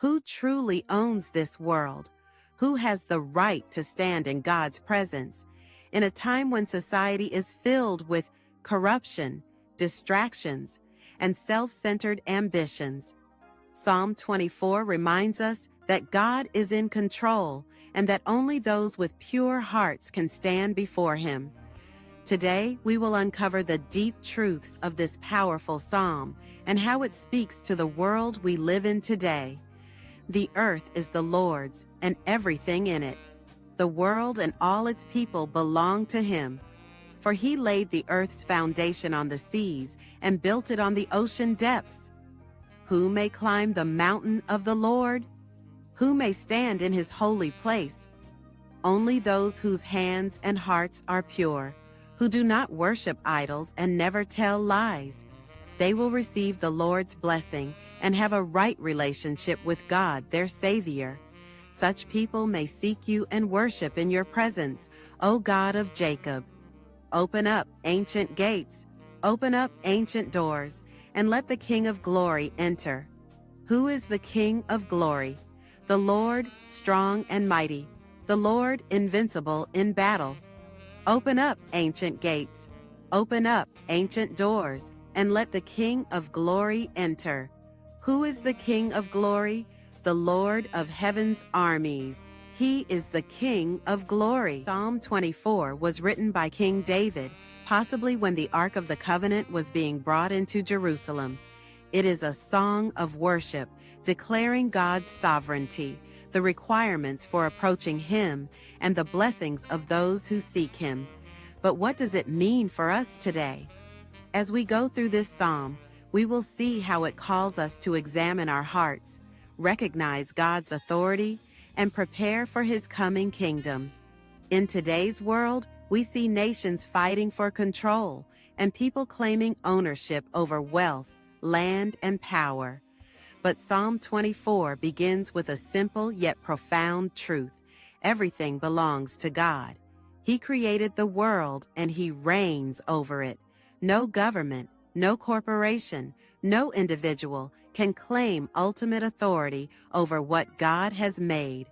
Who truly owns this world? Who has the right to stand in God's presence in a time when society is filled with corruption, distractions, and self-centered ambitions? Psalm 24 reminds us that God is in control and that only those with pure hearts can stand before Him. Today, we will uncover the deep truths of this powerful psalm and how it speaks to the world we live in today. The earth is the Lord's and everything in it. The world and all its people belong to Him. For He laid the earth's foundation on the seas and built it on the ocean depths. Who may climb the mountain of the Lord? Who may stand in His holy place? Only those whose hands and hearts are pure, who do not worship idols and never tell lies. They will receive the Lord's blessing and have a right relationship with God, their Savior. Such people may seek you and worship in your presence, O God of Jacob. Open up ancient gates, open up ancient doors, and let the King of glory enter. Who is the King of glory? The Lord, strong and mighty, the Lord, invincible in battle. Open up ancient gates, open up ancient doors, and let the King of glory enter. Who is the King of glory? The Lord of heaven's armies. He is the King of glory. Psalm 24 was written by King David, possibly when the Ark of the Covenant was being brought into Jerusalem. It is a song of worship, declaring God's sovereignty, the requirements for approaching Him, and the blessings of those who seek Him. But what does it mean for us today? As we go through this psalm, we will see how it calls us to examine our hearts, recognize God's authority, and prepare for His coming kingdom. In today's world, we see nations fighting for control and people claiming ownership over wealth, land, and power. But Psalm 24 begins with a simple yet profound truth. Everything belongs to God. He created the world and He reigns over it. No government, no corporation, no individual can claim ultimate authority over what God has made.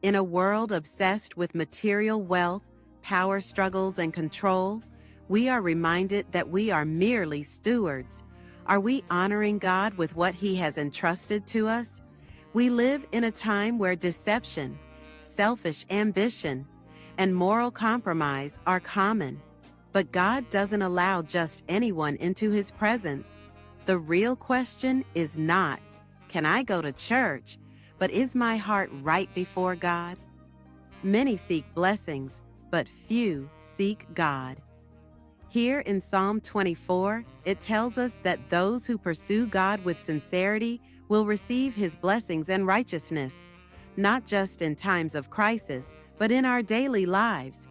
In a world obsessed with material wealth, power struggles, and control, we are reminded that we are merely stewards. Are we honoring God with what He has entrusted to us? We live in a time where deception, selfish ambition, and moral compromise are common. But God doesn't allow just anyone into His presence. The real question is not, can I go to church? But is my heart right before God? Many seek blessings, but few seek God. Here in Psalm 24, it tells us that those who pursue God with sincerity will receive His blessings and righteousness, not just in times of crisis, but in our daily lives.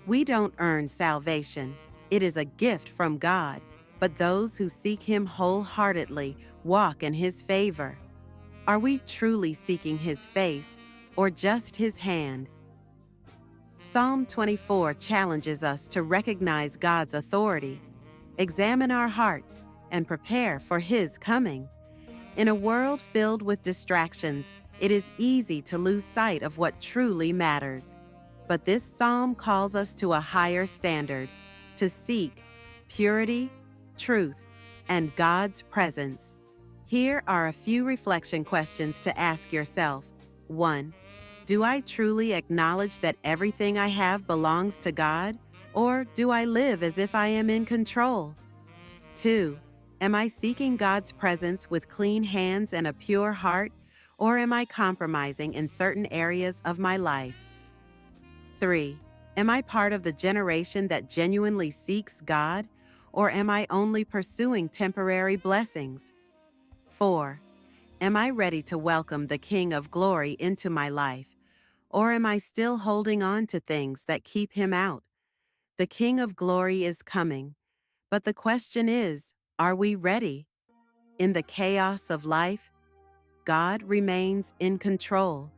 We don't earn salvation. It is a gift from God, but those who seek Him wholeheartedly walk in His favor. Are we truly seeking His face or just His hand? Psalm 24 challenges us to recognize God's authority, examine our hearts, and prepare for His coming. In a world filled with distractions, it is easy to lose sight of what truly matters. But this psalm calls us to a higher standard, to seek purity, truth, and God's presence. Here are a few reflection questions to ask yourself. 1. Do I truly acknowledge that everything I have belongs to God, or do I live as if I am in control? 2. Am I seeking God's presence with clean hands and a pure heart, or am I compromising in certain areas of my life? 3. Am I part of the generation that genuinely seeks God, or am I only pursuing temporary blessings? 4. Am I ready to welcome the King of Glory into my life, or am I still holding on to things that keep Him out? The King of Glory is coming, but the question is, are we ready? In the chaos of life, God remains in control.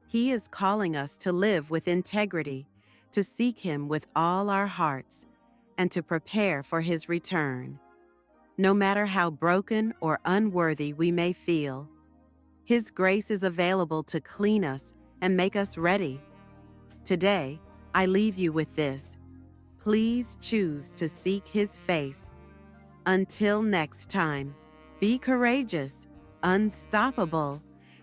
He is calling us to live with integrity, to seek Him with all our hearts, and to prepare for His return. No matter how broken or unworthy we may feel, His grace is available to clean us and make us ready. Today, I leave you with this. Please choose to seek His face. Until next time, be courageous, unstoppable,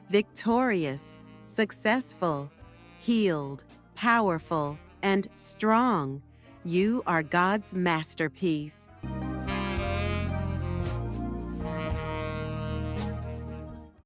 victorious, successful, healed, powerful, and strong. You are God's masterpiece.